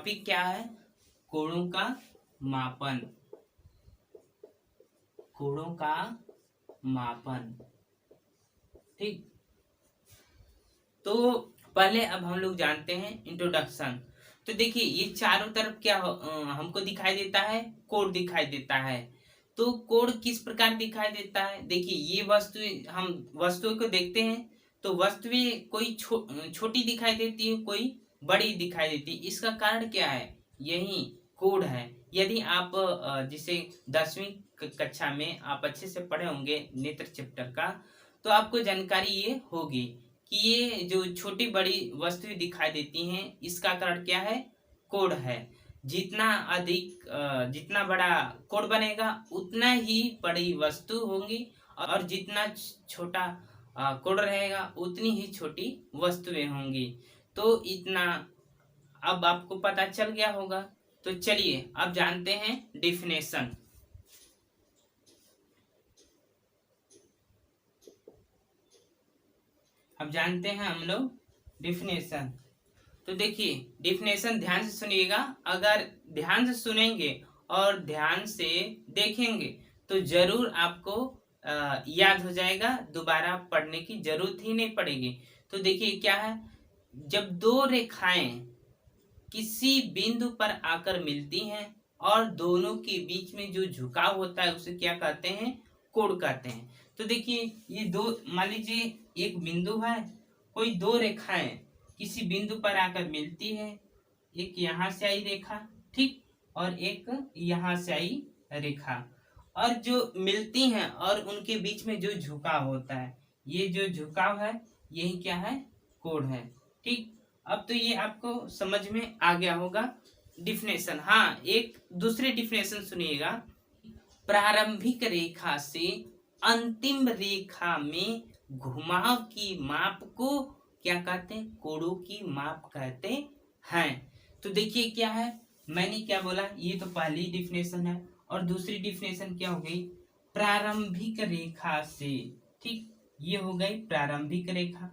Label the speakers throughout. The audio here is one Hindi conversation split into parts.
Speaker 1: टॉपिक क्या है? कोणों का मापन। कोणों का मापन। ठीक, तो पहले अब हम लोग जानते हैं इंट्रोडक्शन। तो देखिए ये चारों तरफ क्या हमको दिखाई देता है, कोण दिखाई देता है। तो कोण किस प्रकार दिखाई देता है? देखिए ये वस्तु, हम वस्तुओं को देखते हैं तो वस्तुएं कोई छोटी दिखाई देती है, कोई बड़ी दिखाई देती है। इसका कारण क्या है? यही कोण है। यदि आप जिसे 10वीं कक्षा में आप अच्छे से पढ़े होंगे नेत्र चैप्टर का, तो आपको जानकारी ये होगी कि ये जो छोटी बड़ी वस्तुएं दिखाई देती हैं, इसका कारण क्या है? कोण है। जितना अधिक जितना बड़ा कोण बनेगा उतना ही बड़ी वस्तु होंगी, और जितना छोटा कोण रहेगा उतनी ही छोटी वस्तुएं होंगी। तो इतना अब आपको पता चल गया होगा। तो चलिए अब जानते हैं डिफिनेशन। अब जानते हैं हम लोग डिफिनेशन। तो देखिए डिफिनेशन ध्यान से सुनिएगा। अगर ध्यान से सुनेंगे और ध्यान से देखेंगे तो जरूर आपको याद हो जाएगा, दोबारा पढ़ने की जरूरत ही नहीं पड़ेगी। तो देखिए क्या है, जब दो रेखाएं किसी बिंदु पर आकर मिलती हैं और दोनों के बीच में जो झुकाव होता है उसे क्या कहते हैं? कोण कहते हैं। तो देखिए ये दो, मान लीजिए एक बिंदु है, कोई दो रेखाएं किसी बिंदु पर आकर मिलती है, एक यहाँ से आई रेखा, ठीक, और एक यहाँ से आई रेखा, और जो मिलती हैं और उनके बीच में जो झुकाव होता है, ये जो झुकाव है यही क्या है? कोण है। ठीक, अब तो ये आपको समझ में आ गया होगा डिफिनेशन। हाँ, एक दूसरी डिफिनेशन सुनिएगा। प्रारंभिक रेखा से अंतिम रेखा में घुमाव की माप को क्या कहते हैं? कोणों की माप कहते हैं। तो देखिए क्या है, मैंने क्या बोला, ये तो पहली डिफिनेशन है। और दूसरी डिफिनेशन क्या हो गई? प्रारंभिक रेखा से, ठीक, ये हो गई प्रारंभिक रेखा,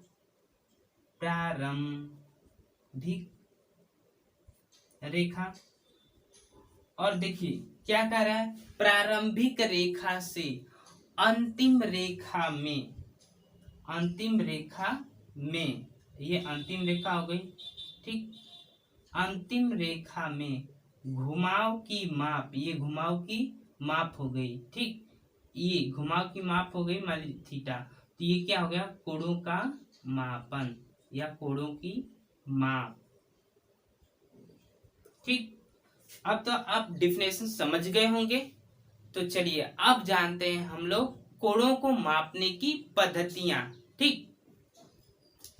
Speaker 1: प्रारंभिक रेखा। और देखिए क्या कह रहा है? प्रारंभिक रेखा से अंतिम रेखा में, अंतिम रेखा में, ये अंतिम रेखा हो गई, ठीक, अंतिम रेखा में घुमाव की माप, ये घुमाव की माप हो गई, ठीक, ये घुमाव की माप हो गई मान लीजिए थीटा। तो ये क्या हो गया? कोणों का मापन या कोणों की माप। ठीक, अब तो आप डिफिनेशन समझ गए होंगे। तो चलिए अब जानते हैं हम लोग कोणों को मापने की पद्धतियां। ठीक,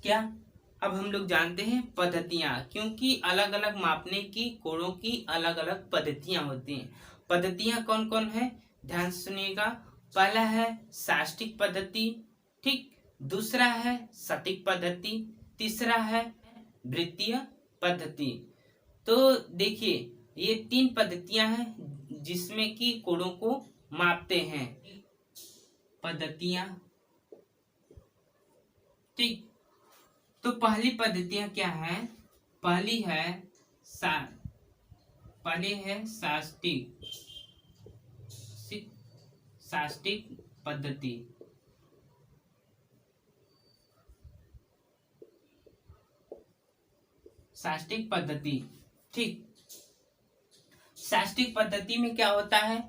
Speaker 1: क्या अब हम लोग जानते हैं पद्धतियां, क्योंकि अलग अलग मापने की कोणों की अलग अलग पद्धतियां होती हैं। पद्धतियां कौन कौन है? ध्यान से सुनिएगा। पहला है साष्टिक पद्धति, ठीक, दूसरा है सटीक पद्धति, तीसरा है वृत्तीय पद्धति। तो देखिए ये तीन पद्धतियां हैं जिसमें कि कोणों को मापते हैं, पद्धतियां। ठीक, तो पहली पद्धतियां क्या है? पहली है साष्टिक, साष्टिक पद्धति। साष्टिक पद्धति, ठीक, साष्टिक पद्धति में क्या होता है?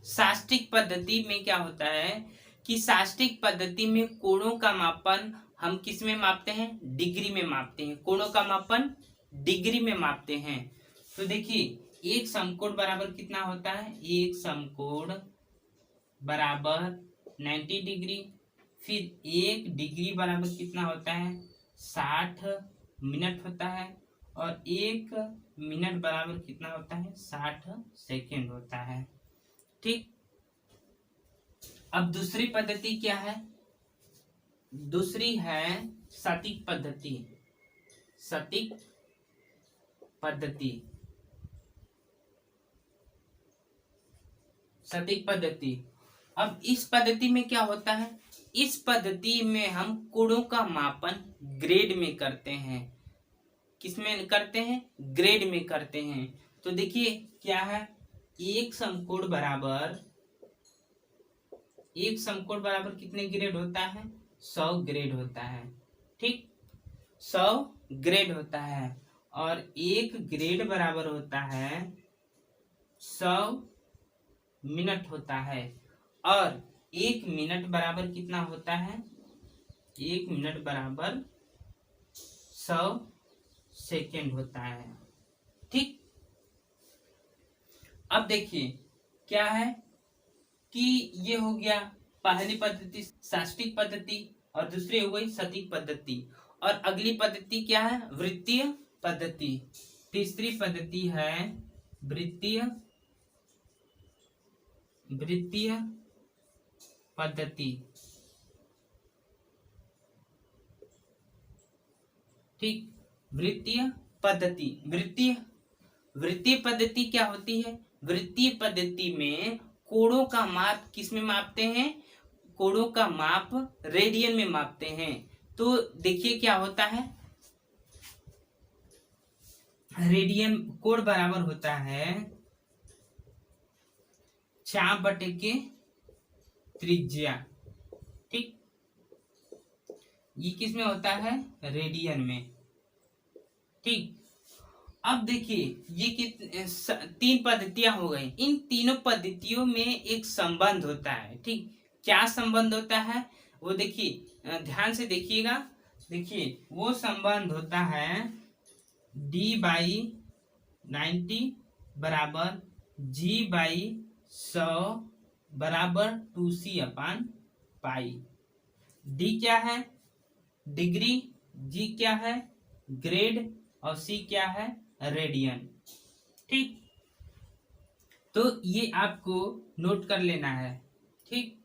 Speaker 1: साष्टिक पद्धति में क्या होता है कि साष्टिक पद्धति में कोणों का मापन हम किस में मापते हैं? डिग्री में मापते हैं। कोणों का मापन डिग्री में मापते हैं। तो देखिए एक समकोण बराबर कितना होता है? एक समकोण बराबर 90 डिग्री। फिर एक डिग्री बराबर कितना होता है? 60 मिनट होता है। और एक मिनट बराबर कितना होता है? 60 सेकेंड होता है। ठीक, अब दूसरी पद्धति क्या है? दूसरी है सटीक पद्धति। सटीक पद्धति, सटीक पद्धति। अब इस पद्धति में क्या होता है? इस पद्धति में हम कोणों का मापन ग्रेड में करते हैं। किसमें करते हैं, ग्रेड में करते हैं। तो देखिए क्या है, एक समकोण बराबर कितने ग्रेड होता है, 100 ग्रेड होता है। ठीक, 100 ग्रेड होता है और एक ग्रेड बराबर होता है 100 मिनट होता है। और एक मिनट बराबर कितना होता है, एक मिनट बराबर 100 सेकेंड होता है। ठीक, अब देखिए क्या है कि ये हो गया पहली पद्धति शास्त्रीय पद्धति और दूसरी हो गई सटीक पद्धति। और अगली पद्धति क्या है, वृत्तीय पद्धति। तीसरी पद्धति है वृत्तीय पद्धति। ठीक, वृत्तीय पद्धति। वृत्तीय पद्धति क्या होती है, वृत्तीय पद्धति में कोणों का माप किसमें मापते हैं, कोणों का माप रेडियन में मापते हैं। तो देखिए क्या होता है, रेडियन कोण बराबर होता है चाप बटे के त्रिज्या। ठीक, ये किसमें होता है, रेडियन में। ठीक, अब देखिए ये तीन पद्धतियां हो गई। इन तीनों पद्धतियों में एक संबंध होता है। ठीक, क्या संबंध होता है वो देखिए, ध्यान से देखिएगा। देखिए वो संबंध होता है d/90 बराबर g/100 बराबर 2c/पाई। d क्या है, डिग्री, g क्या है, ग्रेड, और c क्या है, रेडियन। ठीक, तो ये आपको नोट कर लेना है। ठीक,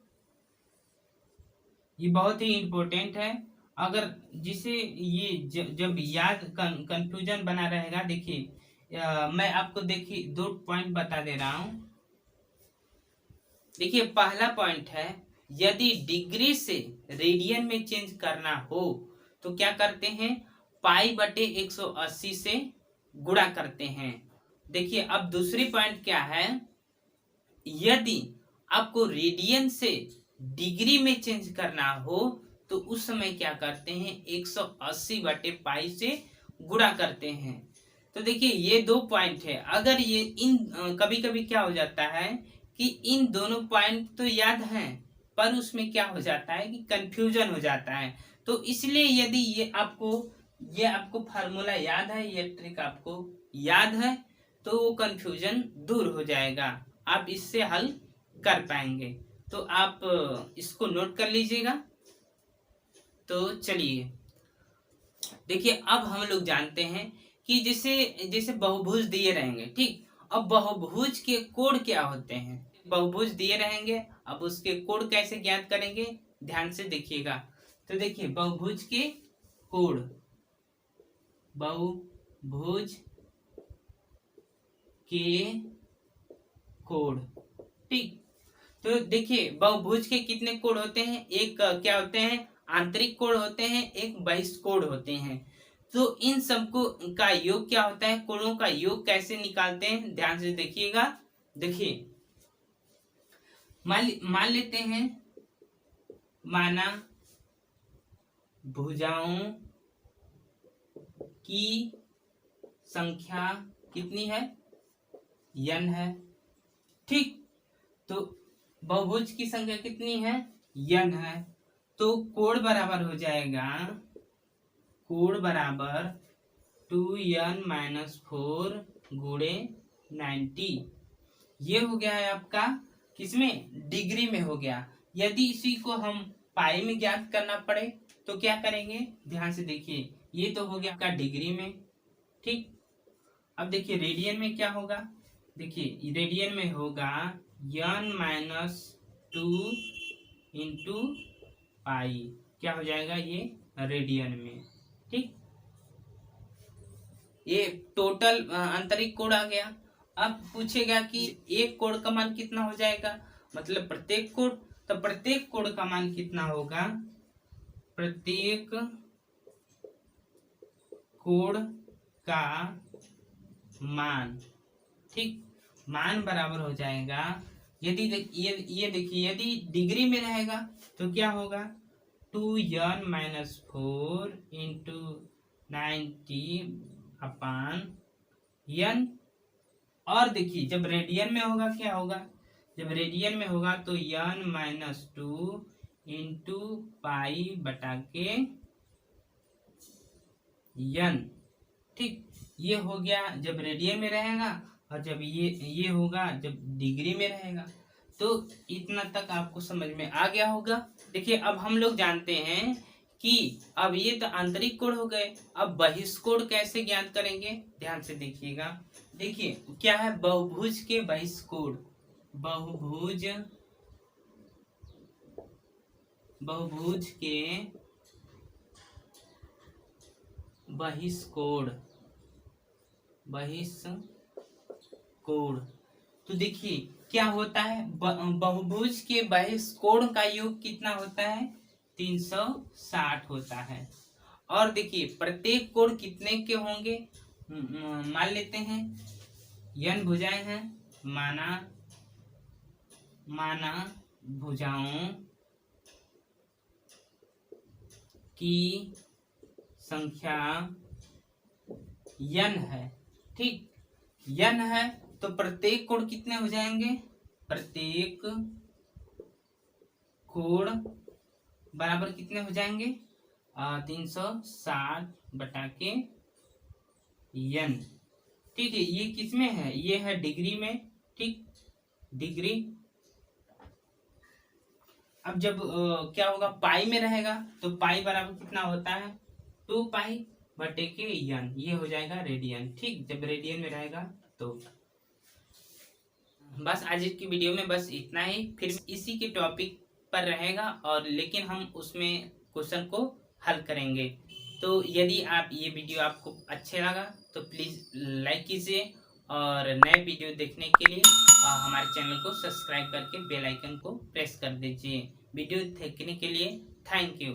Speaker 1: ये बहुत ही इंपॉर्टेंट है। अगर जिसे ये जब याद कंफ्यूजन बना रहेगा, देखिए मैं आपको देखिए 2 पॉइंट बता दे रहा हूं। देखिए पहला पॉइंट है, यदि डिग्री से रेडियन में चेंज करना हो तो क्या करते हैं, पाई बटे 180 से गुणा करते हैं। देखिए अब दूसरी पॉइंट क्या है, यदि आपको रेडियन से डिग्री में चेंज करना हो तो उस समय क्या करते हैं, 180 बटे पाई से गुणा करते हैं। तो देखिए ये 2 पॉइंट है। अगर ये इन कभी कभी क्या हो जाता है कि इन दोनों पॉइंट तो याद हैं पर उसमें क्या हो जाता है कि कंफ्यूजन हो जाता है। तो इसलिए यदि ये आपको फार्मूला याद है, ये ट्रिक आपको याद है, तो वो कंफ्यूजन दूर हो जाएगा, आप इससे हल कर पाएंगे। तो आप इसको नोट कर लीजिएगा। तो चलिए देखिए अब हम लोग जानते हैं कि जैसे बहुभुज दिए रहेंगे। ठीक, अब बहुभुज के कोण क्या होते हैं, बहुभुज दिए रहेंगे, अब उसके कोण कैसे ज्ञात करेंगे, ध्यान से देखिएगा। तो देखिए बहुभुज के कोण, बहुभुज के कोण। ठीक, तो देखिए बहुभुज के कितने कोण होते हैं, एक क्या होते हैं, आंतरिक कोण होते हैं, एक बहिष्ठ कोण होते हैं। तो इन सबको का योग क्या होता है, कोणों का योग कैसे निकालते हैं, ध्यान से देखिएगा। देखिए मान लेते हैं, माना भुजाओं की संख्या कितनी है, n है। ठीक, तो बहुभुज की संख्या कितनी है, n है। तो कोण बराबर हो जाएगा, कोण बराबर 2n-4 गुणे 90। ये हो गया है आपका किसमें, डिग्री में हो गया। यदि इसी को हम पाई में ज्ञात करना पड़े तो क्या करेंगे, ध्यान से देखिए, ये तो हो गया आपका डिग्री में। ठीक, अब देखिए रेडियन में क्या होगा, देखिए रेडियन में होगा n-2 इंटू पाई, क्या हो जाएगा ये रेडियन में। ठीक, ये टोटल आंतरिक कोण आ गया। अब पूछेगा कि एक कोण का मान कितना हो जाएगा, मतलब प्रत्येक कोण, तो प्रत्येक कोण का मान कितना होगा, प्रत्येक कोण का मान, ठीक, मान बराबर हो जाएगा, यदि ये देखिए, यदि डिग्री में रहेगा तो क्या होगा, 2n-4 इंटू 90/n। और देखिए जब रेडियन में होगा क्या होगा, जब रेडियन में होगा तो n-2 इंटू पाई बटा के n, ठीक, ये हो गया जब रेडियन में रहेगा, और जब ये होगा जब डिग्री में रहेगा। तो इतना तक आपको समझ में आ गया होगा। देखिए अब हम लोग जानते हैं कि अब ये तो आंतरिक कोण हो गए, अब बहिष्कोण कैसे ज्ञात करेंगे, ध्यान से देखिएगा। देखिए क्या है, बहुभुज के बहिष्कोण, बहुभुज के बहिष्कोण, तो देखिए क्या होता है, बहुभुज के बहिष्कोण का योग कितना होता है, 360 होता है। और देखिए प्रत्येक कोण कितने के होंगे, मान लेते हैं n भुजाएं हैं, माना भुजाओं की संख्या n है, ठीक, n है तो प्रत्येक कोण कितने हो जाएंगे, प्रत्येक कोण बराबर कितने हो जाएंगे, 360 बटा के n, ठीक है। ये किस में है, ये है डिग्री में, ठीक, डिग्री। अब जब क्या होगा, पाई में रहेगा तो पाई बराबर कितना होता है, 2 पाई बटे के n, ये हो जाएगा रेडियन, ठीक, जब रेडियन में रहेगा तो। बस आज की वीडियो में बस इतना ही, फिर इसी के टॉपिक पर रहेगा, और लेकिन हम उसमें क्वेश्चन को हल करेंगे। तो यदि आप ये वीडियो आपको अच्छा लगा तो प्लीज़ लाइक कीजिए, और नए वीडियो देखने के लिए हमारे चैनल को सब्सक्राइब करके बेल आइकन को प्रेस कर दीजिए। वीडियो देखने के लिए थैंक यू।